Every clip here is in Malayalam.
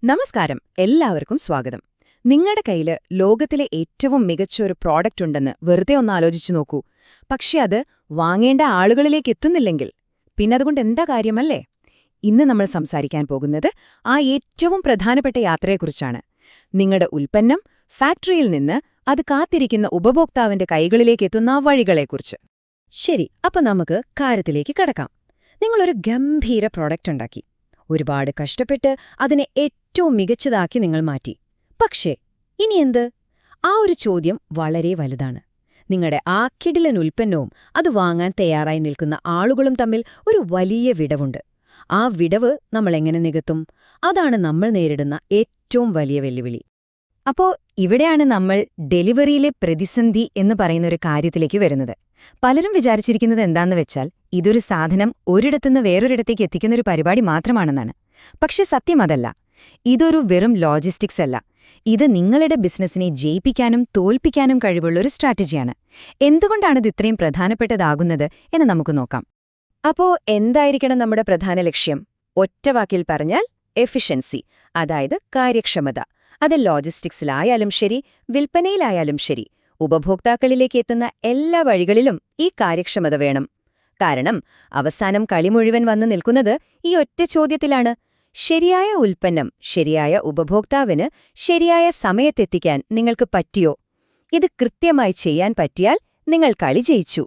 നമസ്കാരം, എല്ലാവർക്കും സ്വാഗതം. നിങ്ങളുടെ കയ്യിൽ ലോകത്തിലെ ഏറ്റവും മികച്ച ഒരു പ്രോഡക്റ്റ് ഉണ്ടെന്ന് വെറുതെ ഒന്ന് ആലോചിച്ചു നോക്കൂ. പക്ഷെ അത് വാങ്ങേണ്ട ആളുകളിലേക്ക് എത്തുന്നില്ലെങ്കിൽ പിന്നതുകൊണ്ട് എന്താ കാര്യമല്ലേ? ഇന്ന് നമ്മൾ സംസാരിക്കാൻ പോകുന്നത് ആ ഏറ്റവും പ്രധാനപ്പെട്ട യാത്രയെക്കുറിച്ചാണ്. നിങ്ങളുടെ ഉൽപ്പന്നം ഫാക്ടറിയിൽ നിന്ന് അത് കാത്തിരിക്കുന്ന ഉപഭോക്താവിന്റെ കൈകളിലേക്ക് എത്തുന്ന ആ വഴികളെക്കുറിച്ച്. ശരി, അപ്പൊ നമുക്ക് കാര്യത്തിലേക്ക് കടക്കാം. നിങ്ങളൊരു ഗംഭീര പ്രോഡക്റ്റ് ഉണ്ടാക്കി, ഒരുപാട് കഷ്ടപ്പെട്ട് അതിനെ ഏറ്റവും മികച്ചതാക്കി നിങ്ങൾ മാറ്റി. പക്ഷേ ഇനി എന്ത്? ആ ഒരു ചോദ്യം വളരെ വലുതാണ്. നിങ്ങളുടെ ആ കിടിലൻ ഉൽപ്പന്നവും അത് വാങ്ങാൻ തയ്യാറായി നിൽക്കുന്ന ആളുകളും തമ്മിൽ ഒരു വലിയ വിടവുണ്ട്. ആ വിടവ് നമ്മളെങ്ങനെ നികത്തും? അതാണ് നമ്മൾ നേരിടുന്ന ഏറ്റവും വലിയ വെല്ലുവിളി. അപ്പോ ഇവിടെയാണ് നമ്മൾ ഡെലിവറിയിലെ പ്രതിസന്ധി എന്ന് പറയുന്നൊരു കാര്യത്തിലേക്ക് വരുന്നത്. പലരും വിചാരിച്ചിരിക്കുന്നത് എന്താന്ന് വെച്ചാൽ ഇതൊരു സാധനം ഒരിടത്തുനിന്ന് വേറൊരിടത്തേക്ക് എത്തിക്കുന്നൊരു പരിപാടി മാത്രമാണെന്നാണ്. പക്ഷെ സത്യം അതല്ല. ഇതൊരു വെറും ലോജിസ്റ്റിക്സ് അല്ല. ഇത് നിങ്ങളുടെ ബിസിനസ്സിനെ ജയിപ്പിക്കാനും തോൽപ്പിക്കാനും കഴിവുള്ളൊരു സ്ട്രാറ്റജിയാണ്. എന്തുകൊണ്ടാണിത് ഇത്രയും പ്രധാനപ്പെട്ടതാകുന്നത് എന്ന് നമുക്ക് നോക്കാം. അപ്പോ എന്തായിരിക്കണം നമ്മുടെ പ്രധാന ലക്ഷ്യം? ഒറ്റവാക്കിൽ പറഞ്ഞാൽ എഫിഷ്യൻസി, അതായത് കാര്യക്ഷമത. അത് ലോജിസ്റ്റിക്സിലായാലും ശരി, വിൽപ്പനയിലായാലും ശരി, ഉപഭോക്താക്കളിലേക്ക് എത്തുന്ന എല്ലാ വഴികളിലും ഈ കാര്യക്ഷമത വേണം. കാരണം അവസാനം കളി മുഴുവൻ വന്നു നിൽക്കുന്നത് ഈ ഒറ്റ ചോദ്യത്തിലാണ്: ശരിയായ ഉൽപ്പന്നം ശരിയായ ഉപഭോക്താവിന് ശരിയായ സമയത്തെത്തിക്കാൻ നിങ്ങൾക്ക് പറ്റിയോ? ഇത് കൃത്യമായി ചെയ്യാൻ പറ്റിയാൽ നിങ്ങൾ കളി ജയിച്ചു.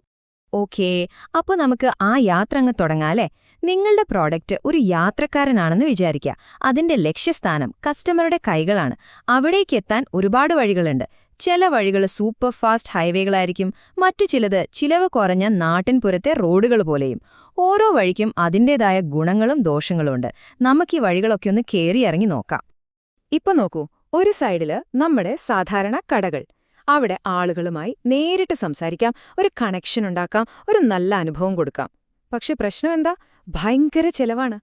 ഓക്കേ, അപ്പോൾ നമുക്ക് ആ യാത്ര അങ്ങ് തുടങ്ങാല്ലേ? നിങ്ങളുടെ പ്രോഡക്റ്റ് ഒരു യാത്രക്കാരനാണെന്ന് വിചാരിക്കുക. അതിന്റെ ലക്ഷ്യസ്ഥാനം കസ്റ്റമറുടെ കൈകളാണ്. അവിടേക്കെത്താൻ ഒരുപാട് വഴികളുണ്ട്. ചില വഴികൾ സൂപ്പർ ഫാസ്റ്റ് ഹൈവേകളായിരിക്കും, മറ്റു ചിലത് ചിലവ് കുറഞ്ഞ നാട്ടിൻപുറത്തെ റോഡുകൾ പോലെയും. ഓരോ വഴിക്കും അതിൻ്റേതായ ഗുണങ്ങളും ദോഷങ്ങളുമുണ്ട്. നമുക്ക് ഈ വഴികളൊക്കെ ഒന്ന് കേറിയിറങ്ങി നോക്കാം. ഇപ്പൊ നോക്കൂ, ഒരു സൈഡില് നമ്മുടെ സാധാരണ കടകൾ. അവിടെ ആളുകളുമായി നേരിട്ട് സംസാരിക്കാം, ഒരു കണക്ഷൻ ഉണ്ടാക്കാം, ഒരു നല്ല അനുഭവം കൊടുക്കാം. പക്ഷെ പ്രശ്നം എന്താ? ഭയങ്കര ചെലവാണ്.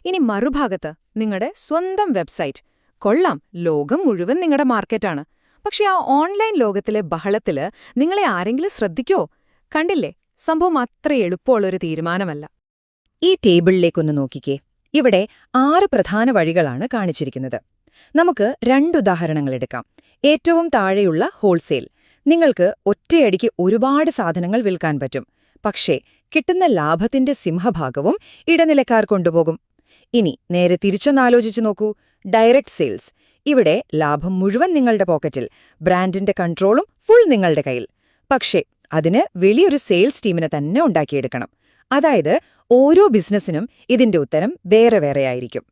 ഇനി മറുഭാഗത്ത് നിങ്ങളുടെ സ്വന്തം വെബ്സൈറ്റ്. കൊള്ളാം, ലോകം മുഴുവൻ നിങ്ങളുടെ മാർക്കറ്റാണ്. പക്ഷെ ആ ഓൺലൈൻ ലോകത്തിലെ ബഹളത്തില് നിങ്ങളെ ആരെങ്കിലും ശ്രദ്ധിക്കോ? കണ്ടില്ലേ, സംഭവം അത്ര എളുപ്പമുള്ളൊരു തീരുമാനമല്ല. ഈ ടേബിളിലേക്കൊന്ന് നോക്കിക്കേ. ഇവിടെ 6 പ്രധാന വഴികളാണ് കാണിച്ചിരിക്കുന്നത്. നമുക്ക് 2 ഉദാഹരണങ്ങൾ എടുക്കാം. ഏറ്റവും താഴെയുള്ള ഹോൾസെയിൽ. നിങ്ങൾക്ക് ഒറ്റയടിക്ക് ഒരുപാട് സാധനങ്ങൾ വിൽക്കാൻ പറ്റും. പക്ഷേ കിട്ടുന്ന ലാഭത്തിന്റെ സിംഹഭാഗവും ഇടനിലക്കാർ കൊണ്ടുപോകും. ഇനി നേരെ തിരിച്ചൊന്നാലോചിച്ചു നോക്കൂ, ഡയറക്റ്റ് സെയിൽസ്. ഇവിടെ ലാഭം മുഴുവൻ നിങ്ങളുടെ പോക്കറ്റിൽ, ബ്രാൻഡിന്റെ കൺട്രോളും ഫുൾ നിങ്ങളുടെ കയ്യിൽ. പക്ഷേ അതിന് വലിയൊരു സെയിൽസ് ടീമിനെ തന്നെ ഉണ്ടാക്കിയെടുക്കണം. അതായത് ഓരോ ബിസിനസ്സിനും ഇതിന്റെ ഉത്തരം വേറെ വേറെയായിരിക്കും.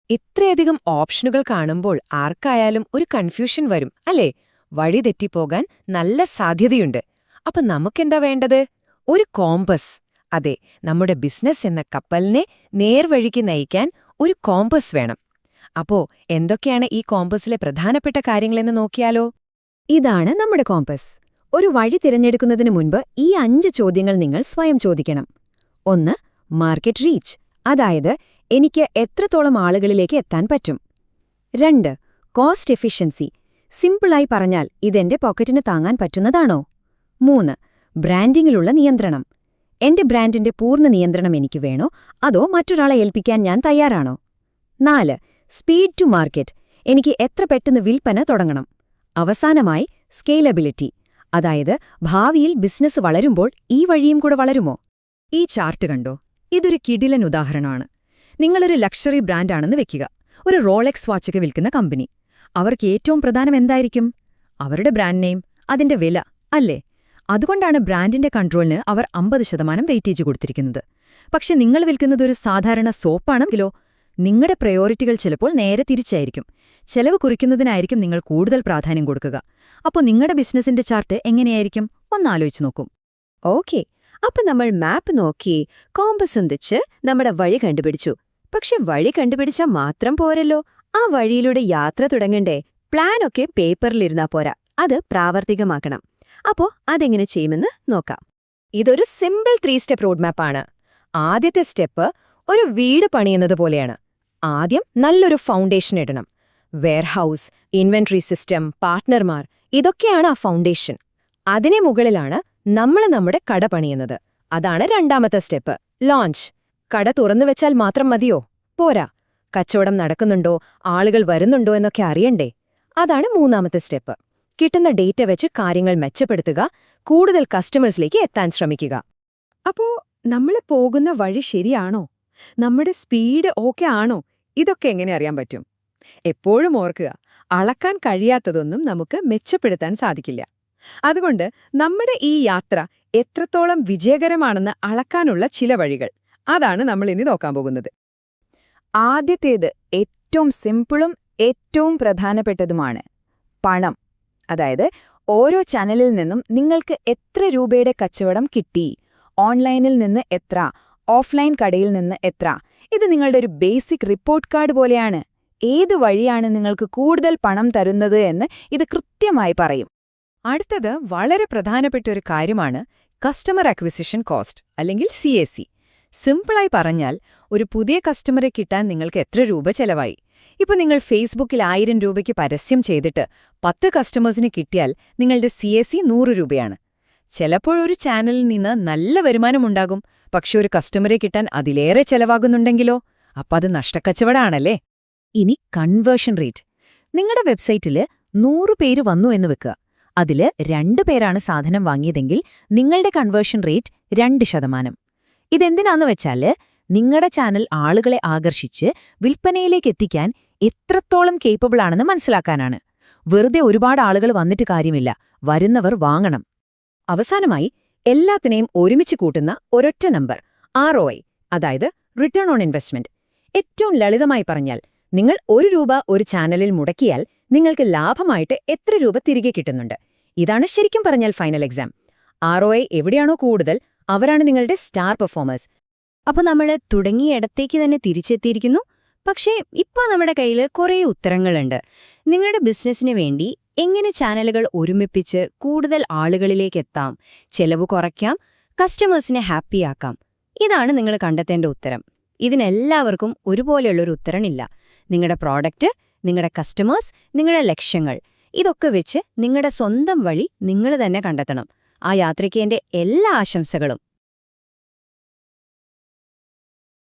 ഇത്രയധികം ഓപ്ഷനുകൾ കാണുമ്പോൾ ആർക്കായാലും ഒരു കൺഫ്യൂഷൻ വരും, അല്ലേ? വഴി തെറ്റിപ്പോകാൻ നല്ല സാധ്യതയുണ്ട്. അപ്പൊ നമുക്കെന്താ വേണ്ടത്? ഒരു കോമ്പസ്. അതെ, നമ്മുടെ ബിസിനസ് എന്ന കപ്പലിനെ നേർവഴിക്ക് നയിക്കാൻ ഒരു കോമ്പസ് വേണം. അപ്പോ എന്തൊക്കെയാണ് ഈ കോമ്പസിലെ പ്രധാനപ്പെട്ട കാര്യങ്ങളെന്ന് നോക്കിയാലോ? ഇതാണ് നമ്മുടെ കോമ്പസ്. ഒരു വഴി തിരഞ്ഞെടുക്കുന്നതിന് മുൻപ് ഈ 5 ചോദ്യങ്ങൾ നിങ്ങൾ സ്വയം ചോദിക്കണം. 1. മാർക്കറ്റ് റീച്ച്, അതായത് എനിക്ക് എത്രത്തോളം ആളുകളിലേക്ക് എത്താൻ പറ്റും. 2. കോസ്റ്റ് എഫിഷ്യൻസി, സിമ്പിളായി പറഞ്ഞാൽ ഇതെന്റെ പോക്കറ്റിന് താങ്ങാൻ പറ്റുന്നതാണോ? 3. ബ്രാൻഡിങ്ങിലുള്ള നിയന്ത്രണം, എന്റെ ബ്രാൻഡിന്റെ പൂർണ്ണ നിയന്ത്രണം എനിക്ക് വേണോ, അതോ മറ്റൊരാളെ ഏൽപ്പിക്കാൻ ഞാൻ തയ്യാറാണോ? 4. സ്പീഡ് ടു മാർക്കറ്റ്, എനിക്ക് എത്ര പെട്ടെന്ന് വിൽപ്പന തുടങ്ങണം. അവസാനമായി സ്കെയിലബിലിറ്റി, അതായത് ഭാവിയിൽ ബിസിനസ് വളരുമ്പോൾ ഈ വഴിയും കൂടെ വളരുമോ? ഈ ചാർട്ട് കണ്ടോ? ഇതൊരു കിടിലൻ ഉദാഹരണമാണ്. നിങ്ങളൊരു ലക്ഷറി ബ്രാൻഡാണെന്ന് വെക്കുക. ഒരു റോളെക്സ് വാച്ചൊക്കെ വിൽക്കുന്ന കമ്പനി. അവർക്ക് ഏറ്റവും പ്രധാനം എന്തായിരിക്കും? അവരുടെ ബ്രാൻഡ് നെയിം, അതിന്റെ വില, അല്ലേ? അതുകൊണ്ടാണ് ബ്രാൻഡിന്റെ കൺട്രോളിന് അവർ 50% വെയിറ്റേജ് കൊടുത്തിരിക്കുന്നത്. പക്ഷെ നിങ്ങൾ വിൽക്കുന്നതൊരു സാധാരണ സോപ്പാണെങ്കിലോ? നിങ്ങളുടെ പ്രയോറിറ്റികൾ ചിലപ്പോൾ നേരെ തിരിച്ചായിരിക്കും. ചെലവ് കുറിക്കുന്നതിനായിരിക്കും നിങ്ങൾ കൂടുതൽ പ്രാധാന്യം കൊടുക്കുക. അപ്പോൾ നിങ്ങളുടെ ബിസിനസിന്റെ ചാർട്ട് എങ്ങനെയായിരിക്കും? ഒന്നാലോചിച്ചു നോക്കും. ഓക്കെ, അപ്പൊ നമ്മൾ മാപ്പ് നോക്കി കോമ്പസ് ഒന്നിച്ച് നമ്മുടെ വഴി കണ്ടുപിടിച്ചു. പക്ഷെ വഴി കണ്ടുപിടിച്ചാൽ മാത്രം പോരല്ലോ, ആ വഴിയിലൂടെ യാത്ര തുടങ്ങണ്ടേ? പ്ലാനൊക്കെ പേപ്പറിലിരുന്നാ പോരാ, അത് പ്രാവർത്തികമാക്കണം. അപ്പോ അതെങ്ങനെ ചെയ്യുമെന്ന് നോക്കാം. ഇതൊരു സിമ്പിൾ 3 സ്റ്റെപ്പ് റോഡ് മാപ്പാണ്. ആദ്യത്തെ സ്റ്റെപ്പ് ഒരു വീട് പണിയുന്നത് പോലെയാണ്. ആദ്യം നല്ലൊരു ഫൗണ്ടേഷൻ ഇടണം. വെയർഹൌസ്, ഇൻവെന്ററി സിസ്റ്റം, പാർട്ട്ണർമാർ, ഇതൊക്കെയാണ് ആ ഫൗണ്ടേഷൻ. അതിനെ മുകളിലാണ് നമ്മൾ നമ്മുടെ കട പണിയുന്നത്. അതാണ് രണ്ടാമത്തെ സ്റ്റെപ്പ്, ലോഞ്ച്. കട തുറന്നുവെച്ചാൽ മാത്രം മതിയോ? പോരാ. കച്ചവടം നടക്കുന്നുണ്ടോ, ആളുകൾ വരുന്നുണ്ടോ എന്നൊക്കെ അറിയണ്ടേ? അതാണ് മൂന്നാമത്തെ സ്റ്റെപ്പ്. കിട്ടുന്ന ഡേറ്റ വെച്ച് കാര്യങ്ങൾ മെച്ചപ്പെടുത്തുക, കൂടുതൽ കസ്റ്റമേഴ്സിലേക്ക് എത്താൻ ശ്രമിക്കുക. അപ്പോ നമ്മൾ പോകുന്ന വഴി ശരിയാണോ? നമ്മുടെ സ്പീഡ് ഓക്കെ ആണോ? ഇതൊക്കെ എങ്ങനെ അറിയാൻ പറ്റും? എപ്പോഴും ഓർക്കുക, അളക്കാൻ കഴിയാത്തതൊന്നും നമുക്ക് മെച്ചപ്പെടുത്താൻ സാധിക്കില്ല. അതുകൊണ്ട് നമ്മുടെ ഈ യാത്ര എത്രത്തോളം വിജയകരമാണെന്ന് അളക്കാനുള്ള ചില വഴികൾ, അതാണ് നമ്മൾ ഇനി നോക്കാൻ പോകുന്നത്. ആദ്യത്തേത് ഏറ്റവും സിമ്പിളും ഏറ്റവും പ്രധാനപ്പെട്ടതുമാണ് പണം. അതായത് ഓരോ ചാനലിൽ നിന്നും നിങ്ങൾക്ക് എത്ര രൂപയുടെ കച്ചവടം കിട്ടി, ഓൺലൈനിൽ നിന്ന് എത്ര, ഓഫ്ലൈൻ കടയിൽ നിന്ന് എത്ര. ഇത് നിങ്ങളുടെ ഒരു ബേസിക് റിപ്പോർട്ട് കാർഡ് പോലെയാണ്. ഏത് വഴിയാണ് നിങ്ങൾക്ക് കൂടുതൽ പണം തരുന്നത് എന്ന് ഇത് കൃത്യമായി പറയും. അടുത്തത് വളരെ പ്രധാനപ്പെട്ട ഒരു കാര്യമാണ് കസ്റ്റമർ അക്വിസിഷൻ കോസ്റ്റ് അല്ലെങ്കിൽ CAC. സിമ്പിളായി പറഞ്ഞാൽ, ഒരു പുതിയ കസ്റ്റമറെ കിട്ടാൻ നിങ്ങൾക്ക് എത്ര രൂപ ചെലവായി. ഇപ്പോൾ നിങ്ങൾ ഫേസ്ബുക്കിൽ 1000 രൂപയ്ക്ക് പരസ്യം ചെയ്തിട്ട് 10 കസ്റ്റമേഴ്സിന് കിട്ടിയാൽ നിങ്ങളുടെ CAC 100 രൂപയാണ്. ചിലപ്പോഴൊരു ചാനലിൽ നിന്ന് നല്ല വരുമാനമുണ്ടാകും, പക്ഷെ ഒരു കസ്റ്റമറെ കിട്ടാൻ അതിലേറെ ചെലവാകുന്നുണ്ടെങ്കിലോ? അപ്പം അത് നഷ്ടക്കച്ചവടാണല്ലേ. ഇനി കൺവേർഷൻ റേറ്റ്. നിങ്ങളുടെ വെബ്സൈറ്റിൽ 100 പേര് വന്നു എന്ന് വെക്കുക. അതില് 2 പേരാണ് സാധനം വാങ്ങിയതെങ്കിൽ നിങ്ങളുടെ കൺവേർഷൻ റേറ്റ് 2%. ഇതെന്തിനാന്ന് വെച്ചാല് നിങ്ങളുടെ ചാനൽ ആളുകളെ ആകർഷിച്ച് വിൽപ്പനയിലേക്ക് എത്തിക്കാൻ എത്രത്തോളം കേപ്പബിൾ ആണെന്ന് മനസ്സിലാക്കാനാണ്. വെറുതെ ഒരുപാട് ആളുകൾ വന്നിട്ട് കാര്യമില്ല, വരുന്നവർ വാങ്ങണം. അവസാനമായി എല്ലാത്തിനെയും ഒരുമിച്ച് കൂട്ടുന്ന ഒരൊറ്റ നമ്പർ, ROI, അതായത് റിട്ടേൺ ഓൺ ഇൻവെസ്റ്റ്മെന്റ്. ഏറ്റവും ലളിതമായി പറഞ്ഞാൽ, നിങ്ങൾ 1 രൂപ ഒരു ചാനലിൽ മുടക്കിയാൽ നിങ്ങൾക്ക് ലാഭമായിട്ട് എത്ര രൂപ തിരികെ കിട്ടുന്നുണ്ട്. ഇതാണ് ശരിക്കും പറഞ്ഞാൽ ഫൈനൽ എക്സാം. ROI എവിടെയാണോ കൂടുതൽ, അവരാണ് നിങ്ങളുടെ സ്റ്റാർ പെർഫോമേഴ്സ്. അപ്പോൾ നമ്മൾ തുടങ്ങിയ ഇടത്തേക്ക് തന്നെ തിരിച്ചെത്തിയിരിക്കുന്നു. പക്ഷേ ഇപ്പോൾ നമ്മുടെ കയ്യിൽ കുറേ ഉത്തരങ്ങളുണ്ട്. നിങ്ങളുടെ ബിസിനസ്സിന് വേണ്ടി എങ്ങനെ ചാനലുകൾ ഒരുമിപ്പിച്ച് കൂടുതൽ ആളുകളിലേക്ക് എത്താം, ചെലവ് കുറയ്ക്കാം, കസ്റ്റമേഴ്സിനെ ഹാപ്പിയാക്കാം. ഇതാണ് നിങ്ങൾ കണ്ടെത്തേണ്ട ഉത്തരം. ഇതിനെല്ലാവർക്കും ഒരുപോലെയുള്ളൊരു ഉത്തരമില്ല. നിങ്ങളുടെ പ്രോഡക്റ്റ്, നിങ്ങളുടെ കസ്റ്റമേഴ്സ്, നിങ്ങളുടെ ലക്ഷ്യങ്ങൾ, ഇതൊക്കെ വെച്ച് നിങ്ങളുടെ സ്വന്തം വഴി നിങ്ങൾ തന്നെ കണ്ടെത്തണം. ആ യാത്രയ്ക്ക് എൻ്റെ എല്ലാ ആശംസകളും.